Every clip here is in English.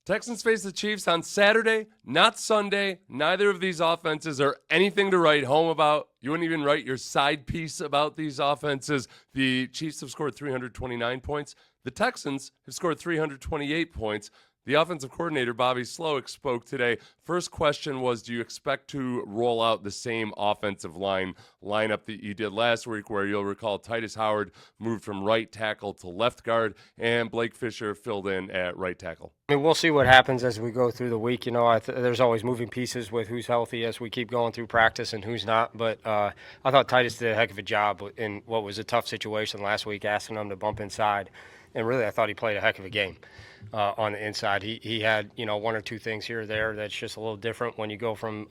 Texans face the Chiefs on Saturday, not Sunday. Neither of these offenses are anything to write home about. You wouldn't even write your side piece about these offenses. The Chiefs have scored 329 points. The Texans have scored 328 points. The offensive coordinator, Bobby Slowik, spoke today. First question was, do you expect to roll out the same offensive lineup that you did last week, where you'll recall Titus Howard moved from right tackle to left guard, and Blake Fisher filled in at right tackle? I mean, we'll see what happens as we go through the week. There's always moving pieces with who's healthy as we keep going through practice and who's not. But I thought Titus did a heck of a job in what was a tough situation last week, asking him to bump inside. And really, I thought he played a heck of a game on the inside. He had, one or two things here or there that's just a little different when you go from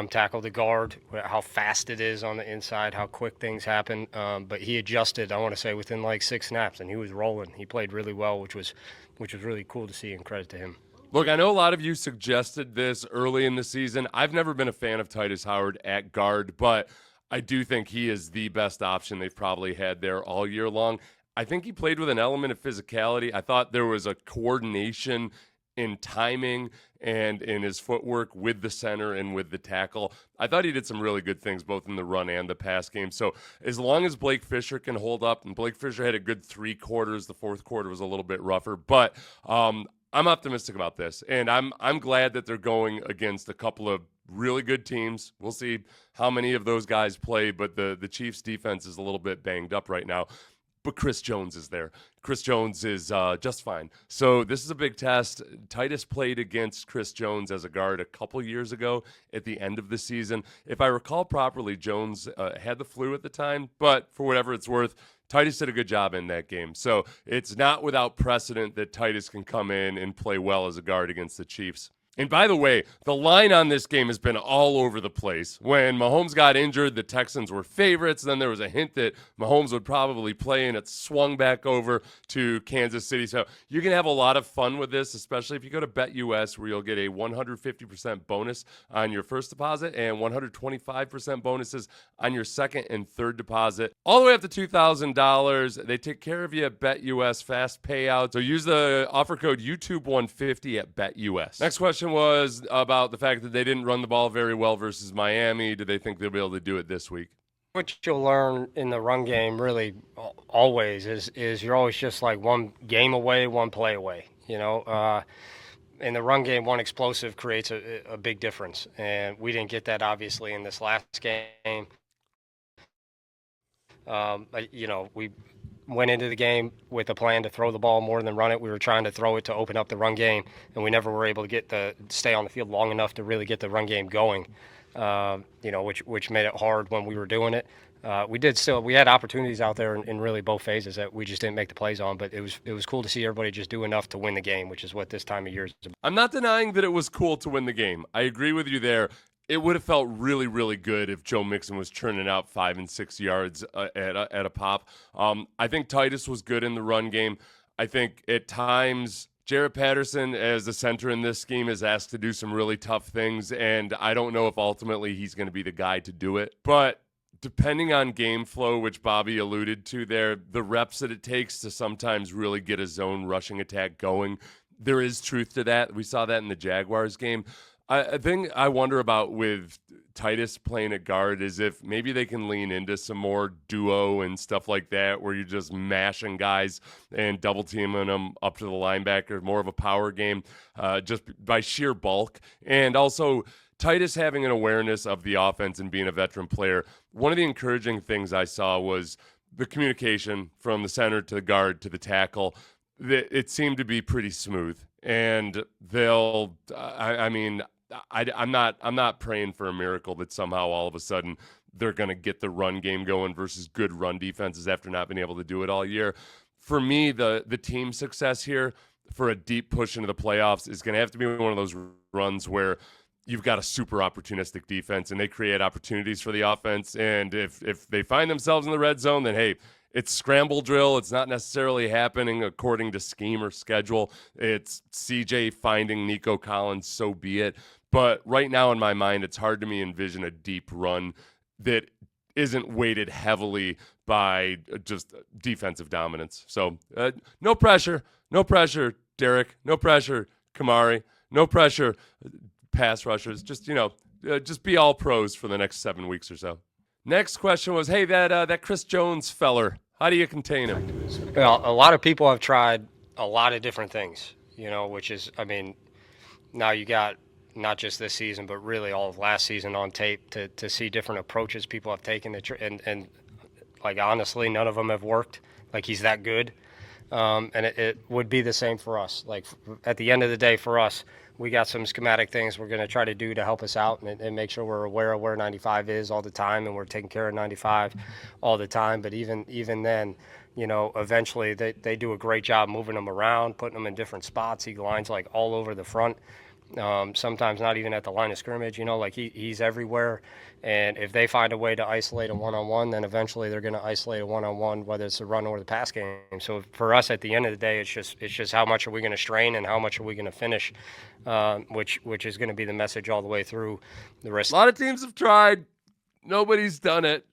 tackle to guard, how fast it is on the inside, how quick things happen. But he adjusted, I want to say, within like 6 snaps, and he was rolling. He played really well, which was really cool to see, and credit to him. Look, I know a lot of you suggested this early in the season. I've never been a fan of Titus Howard at guard, but I do think he is the best option they've probably had there all year long. I think he played with an element of physicality. I thought there was a coordination in timing and in his footwork with the center and with the tackle. I thought he did some really good things both in the run and the pass game. So as long as Blake Fisher can hold up, and Blake Fisher had a good 3 quarters, the fourth quarter was a little bit rougher, but I'm optimistic about this, and I'm glad that they're going against a couple of really good teams. We'll see how many of those guys play, but the Chiefs defense is a little bit banged up right now. But Chris Jones is there. Chris Jones is just fine. So this is a big test. Titus played against Chris Jones as a guard a couple years ago at the end of the season. If I recall properly, Jones had the flu at the time, but for whatever it's worth, Titus did a good job in that game. So it's not without precedent that Titus can come in and play well as a guard against the Chiefs. And by the way, the line on this game has been all over the place. When Mahomes got injured, the Texans were favorites. Then there was a hint that Mahomes would probably play, and it swung back over to Kansas City. So you can have a lot of fun with this, especially if you go to BetUS, where you'll get a 150% bonus on your first deposit and 125% bonuses on your second and third deposit. All the way up to $2,000. They take care of you at BetUS Fast Payout. So use the offer code YouTube150 at BetUS. Next question was about the fact that they didn't run the ball very well versus Miami. Do they think they'll be able to do it this week? What you'll learn in the run game really always is you're always just like one game away, one play away. In the run game, one explosive creates a big difference. And we didn't get that, obviously, in this last game. We went into the game with a plan to throw the ball more than run it. We were trying to throw it to open up the run game, and we never were able to stay on the field long enough to really get the run game going, which made it hard when we were doing it. We had opportunities out there in really both phases that we just didn't make the plays on, but it was cool to see everybody just do enough to win the game, which is what this time of year is about. I'm not denying that it was cool to win the game. I agree with you there. It would have felt really, really good if Joe Mixon was churning out 5 and 6 yards at a pop. I think Titus was good in the run game. I think at times Jarrett Patterson, as the center in this scheme, is asked to do some really tough things, and I don't know if ultimately he's going to be the guy to do it. But depending on game flow, which Bobby alluded to there, the reps that it takes to sometimes really get a zone rushing attack going, there is truth to that. We saw that in the Jaguars game. I think I wonder about with Titus playing at guard is if maybe they can lean into some more duo and stuff like that, where you're just mashing guys and double teaming them up to the linebacker, more of a power game, just by sheer bulk. And also Titus having an awareness of the offense and being a veteran player. One of the encouraging things I saw was the communication from the center to the guard to the tackle. It seemed to be pretty smooth. And I'm not praying for a miracle that somehow all of a sudden they're going to get the run game going versus good run defenses after not being able to do it all year. For me, the team success here for a deep push into the playoffs is going to have to be one of those runs where you've got a super opportunistic defense and they create opportunities for the offense. And if they find themselves in the red zone, then hey, it's scramble drill. It's not necessarily happening according to scheme or schedule. It's CJ finding Nico Collins, so be it. But right now in my mind, it's hard to me envision a deep run that isn't weighted heavily by just defensive dominance. So no pressure. Derek. No pressure, Kamari. No pressure, pass rushers. Just, just be all pros for the next 7 weeks or so. Next question was, hey, that Chris Jones feller, how do you contain him? Well, a lot of people have tried a lot of different things, which is, now you got not just this season, but really all of last season on tape to see different approaches people have taken. And like, honestly, none of them have worked. Like, he's that good. And it would be the same for us. Like, at the end of the day, for us, we got some schematic things we're going to try to do to help us out and make sure we're aware of where 95 is all the time and we're taking care of 95 all the time. But even then, eventually they do a great job moving them around, putting them in different spots. He lines like all over the front. Sometimes not even at the line of scrimmage, like he's everywhere. And if they find a way to isolate a one-on-one, then eventually they're going to isolate a one-on-one, whether it's the run or the pass game. So for us, at the end of the day, it's just how much are we going to strain and how much are we going to finish, which is going to be the message all the way through the rest. A lot of teams have tried. Nobody's done it.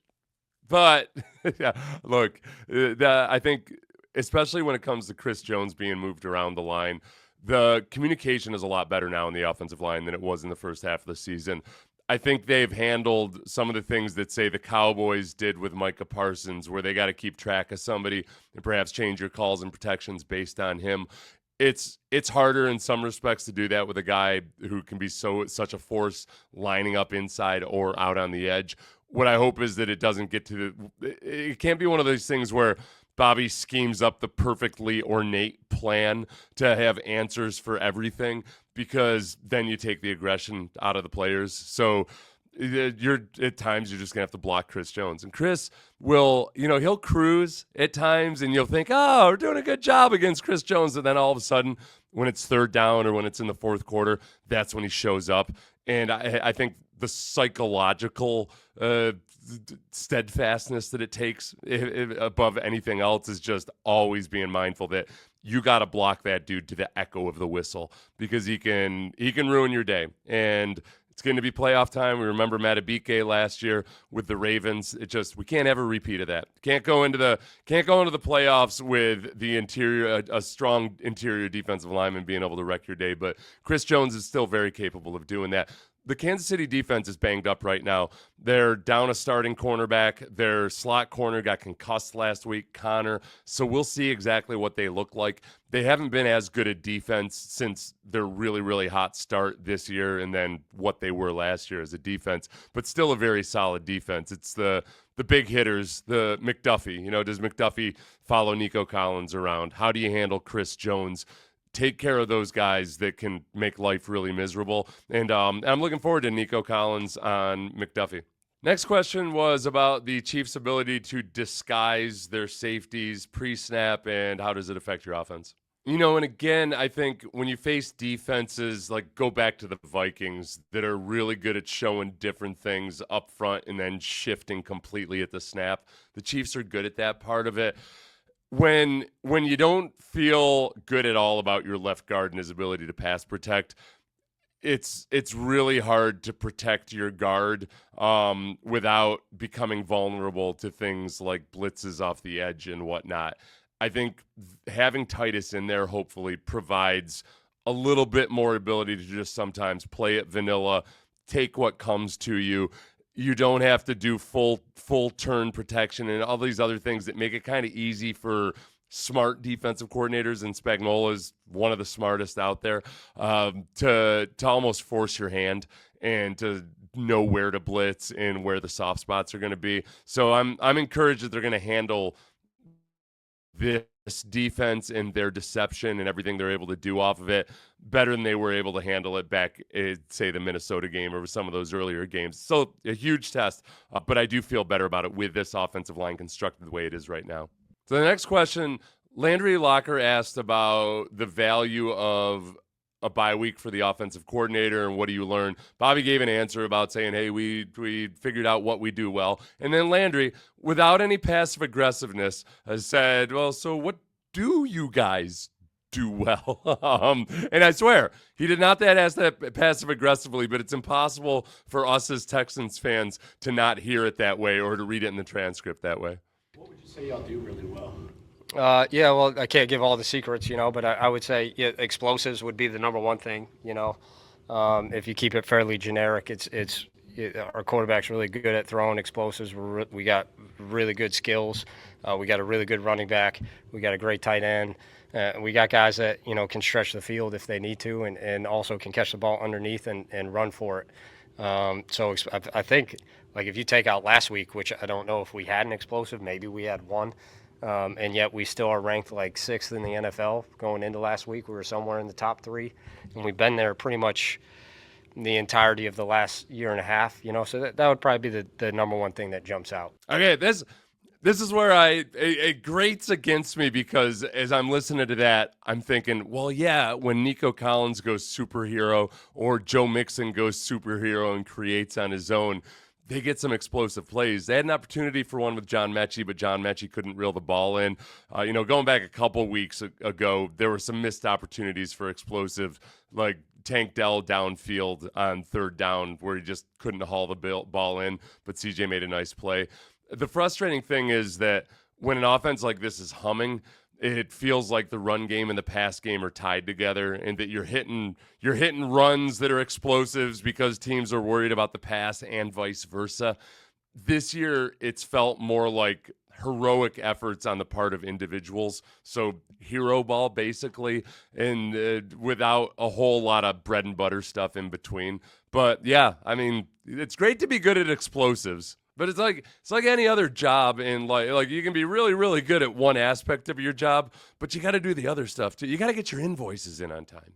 But, yeah, look, I think especially when it comes to Chris Jones being moved around the line, the communication is a lot better now in the offensive line than it was in the first half of the season. I think they've handled some of the things that, say, the Cowboys did with Micah Parsons, where they got to keep track of somebody and perhaps change your calls and protections based on him. It's harder in some respects to do that with a guy who can be such a force lining up inside or out on the edge. What I hope is that it doesn't get to it can't be one of those things where Bobby schemes up the perfectly ornate plan to have answers for everything, because then you take the aggression out of the players. So at times you're just going to have to block Chris Jones. And Chris will, he'll cruise at times and you'll think, oh, we're doing a good job against Chris Jones. And then all of a sudden, when it's third down or when it's in the fourth quarter, that's when he shows up. And I think the psychological steadfastness that it takes above anything else is just always being mindful that you got to block that dude to the echo of the whistle, because he can ruin your day. And it's going to be playoff time. We remember Matabike last year with the Ravens. We can't have a repeat of that. Can't go into the playoffs with the interior, a strong interior defensive lineman being able to wreck your day. But Chris Jones is still very capable of doing that. The Kansas City defense is banged up right now. They're down a starting cornerback. Their slot corner got concussed last week, Connor. So we'll see exactly what they look like. They haven't been as good a defense since their really, really hot start this year and then what they were last year as a defense, but still a very solid defense. It's the big hitters, the McDuffie. Does McDuffie follow Nico Collins around? How do you handle Chris Jones? Take care of those guys that can make life really miserable. And I'm looking forward to Nico Collins on McDuffie. Next question was about the Chiefs' ability to disguise their safeties pre-snap and how does it affect your offense? And again, I think when you face defenses, like go back to the Vikings, that are really good at showing different things up front and then shifting completely at the snap, the Chiefs are good at that part of it. When you don't feel good at all about your left guard and his ability to pass protect, it's really hard to protect your guard without becoming vulnerable to things like blitzes off the edge and whatnot. I think having Titus in there hopefully provides a little bit more ability to just sometimes play it vanilla, take what comes to you. You don't have to do full turn protection and all these other things that make it kind of easy for smart defensive coordinators, and Spagnuolo's one of the smartest out there, to almost force your hand and to know where to blitz and where the soft spots are going to be. So I'm encouraged that they're going to handle this defense and their deception and everything they're able to do off of it better than they were able to handle it back at, say, the Minnesota game or some of those earlier games. So a huge test, but I do feel better about it with this offensive line constructed the way it is right now. So the next question, Landry Locker asked about the value of a bye week for the offensive coordinator and what do you learn. Bobby gave an answer about saying, hey, we figured out what we do well. And then Landry, without any passive aggressiveness, said, well, so what do you guys do well? And I swear, he did not ask that passive aggressively, but it's impossible for us as Texans fans to not hear it that way or to read it in the transcript that way. What would you say y'all do really well? Yeah, well, I can't give all the secrets, but I would say explosives would be the number one thing. If you keep it fairly generic, our quarterback's really good at throwing explosives. We got really good skills. We got a really good running back. We got a great tight end. We got guys that can stretch the field if they need to, and also can catch the ball underneath and run for it. I think, like, if you take out last week, which I don't know if we had an explosive, maybe we had one. And yet we still are ranked like sixth in the NFL going into last week. We were somewhere in the top three, and we've been there pretty much the entirety of the last year and a half. So that would probably be the number one thing that jumps out. Okay, this is where it grates against me, because as I'm listening to that, I'm thinking, well, yeah, when Nico Collins goes superhero or Joe Mixon goes superhero and creates on his own, they get some explosive plays. They had an opportunity for one with John Mechie, but John Mechie couldn't reel the ball in. Going back a couple weeks ago, there were some missed opportunities for explosive, like Tank Dell downfield on third down where he just couldn't haul the ball in, but CJ made a nice play. The frustrating thing is that when an offense like this is humming, it feels like the run game and the pass game are tied together, and that you're hitting runs that are explosives because teams are worried about the pass and vice versa. This year, it's felt more like heroic efforts on the part of individuals. So hero ball, basically, and without a whole lot of bread and butter stuff in between. But yeah, I mean, it's great to be good at explosives. But it's like any other job, and like you can be really, really good at one aspect of your job, but you got to do the other stuff too. You got to get your invoices in on time.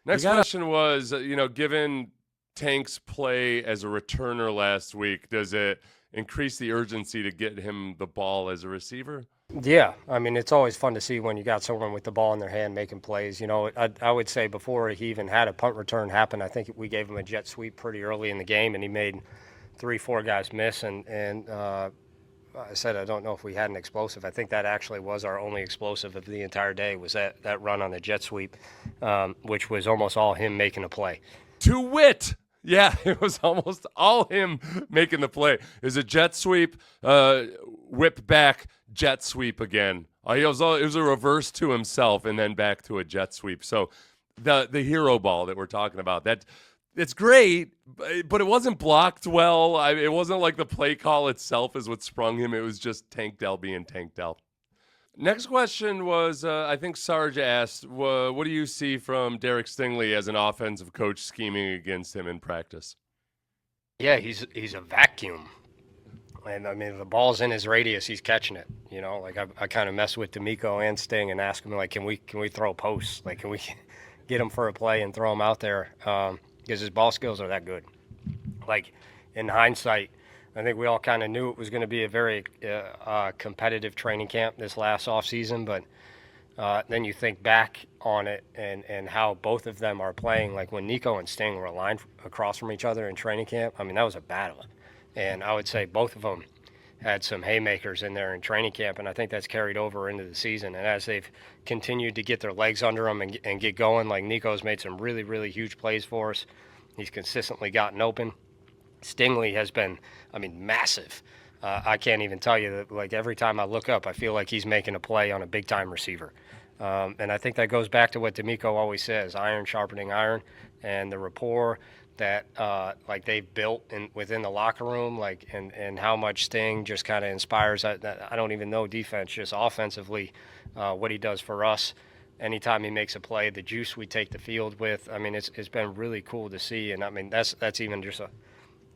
Next question was, given Tank's play as a returner last week, does it increase the urgency to get him the ball as a receiver? Yeah, I mean, it's always fun to see when you got someone with the ball in their hand making plays. I would say before he even had a punt return happen, I think we gave him a jet sweep pretty early in the game, and he made 3-4 guys miss, and I said I don't know if we had an explosive. I think that actually was our only explosive of the entire day, was that run on the jet sweep, which was almost all him making a play. To wit, yeah, it was almost all him making the play. It was a jet sweep, whip back, jet sweep again. It was a reverse to himself and then back to a jet sweep. So the hero ball that we're talking about, it's great, but it wasn't blocked well. It wasn't like the play call itself is what sprung him. It was just Tank Dell being Tank Dell. Next question was, I think Sarge asked, what do you see from Derek Stingley as an offensive coach scheming against him in practice? Yeah, he's a vacuum. And, I mean, the ball's in his radius, he's catching it. Like I kind of mess with D'Amico and Sting and ask him, like, can we throw posts? Like, can we get him for a play and throw him out there? Because his ball skills are that good. Like, in hindsight, I think we all kind of knew it was going to be a very competitive training camp this last offseason, but then you think back on it and how both of them are playing. Like, when Nico and Sting were aligned across from each other in training camp, I mean, that was a battle. And I would say both of them had some haymakers in there in training camp, and I think that's carried over into the season. And as they've continued to get their legs under them and get going, like, Nico's made some really, really huge plays for us. He's consistently gotten open. Stingley has been, I mean, massive. I can't even tell you that, like, every time I look up, I feel like he's making a play on a big-time receiver. And I think that goes back to what D'Amico always says, iron sharpening iron, and the rapport that like they've built within the locker room, like, and how much Sting just kind of inspires. I don't even know defense, just offensively, what he does for us. Anytime he makes a play, the juice we take the field with. I mean, it's been really cool to see, and I mean that's even just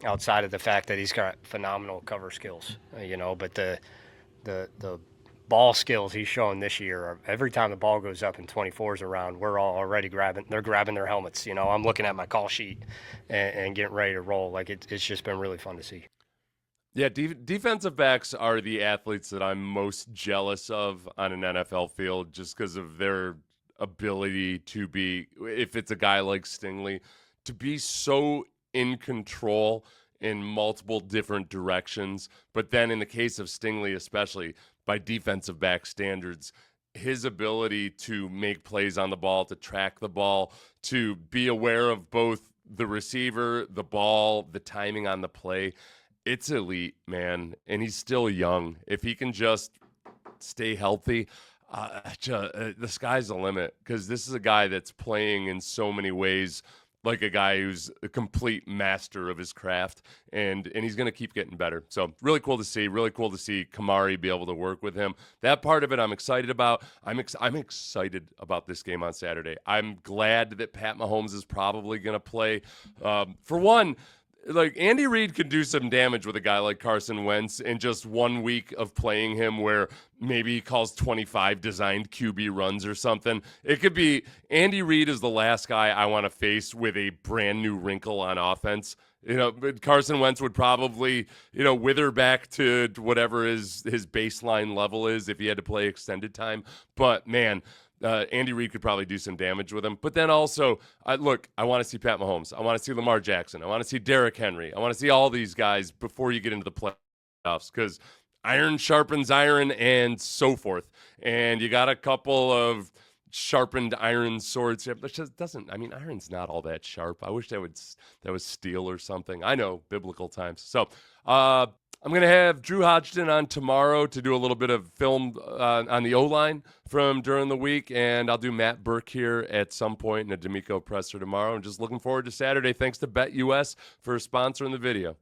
outside of the fact that he's got phenomenal cover skills, But the ball skills he's shown this year are, every time the ball goes up and 24's around, we're all already they're grabbing their helmets. I'm looking at my call sheet and getting ready to roll. Like, it's just been really fun to see. Yeah, defensive backs are the athletes that I'm most jealous of on an NFL field, just because of their ability to be, if it's a guy like Stingley, to be so in control in multiple different directions. But then in the case of Stingley, especially by defensive back standards, his ability to make plays on the ball, to track the ball, to be aware of both the receiver, the ball, the timing on the play, it's elite, man. And he's still young. If he can just stay healthy, the sky's the limit, because this is a guy that's playing in so many ways like a guy who's a complete master of his craft, and he's going to keep getting better. So really cool to see. Really cool to see Kamari be able to work with him. That part of it I'm excited about. I'm excited about this game on Saturday. I'm glad that Pat Mahomes is probably going to play. For one, like, Andy Reid can do some damage with a guy like Carson Wentz in just 1 week of playing him, where maybe he calls 25 designed QB runs or something. It could be Andy Reid is the last guy I want to face with a brand new wrinkle on offense. But Carson Wentz would probably, wither back to whatever his baseline level is if he had to play extended time. But man, Andy Reid could probably do some damage with him. But then also, I want to see Pat Mahomes. I want to see Lamar Jackson. I want to see Derrick Henry. I want to see all these guys before you get into the playoffs, because iron sharpens iron and so forth. And you got a couple of sharpened iron swords here, but just doesn't. I mean, iron's not all that sharp. I wish that was steel or something. I know, biblical times. So, I'm going to have Drew Hodgson on tomorrow to do a little bit of film on the O-line from during the week, and I'll do Matt Burke here at some point in a D'Amico presser tomorrow. I'm just looking forward to Saturday. Thanks to BetUS for sponsoring the video.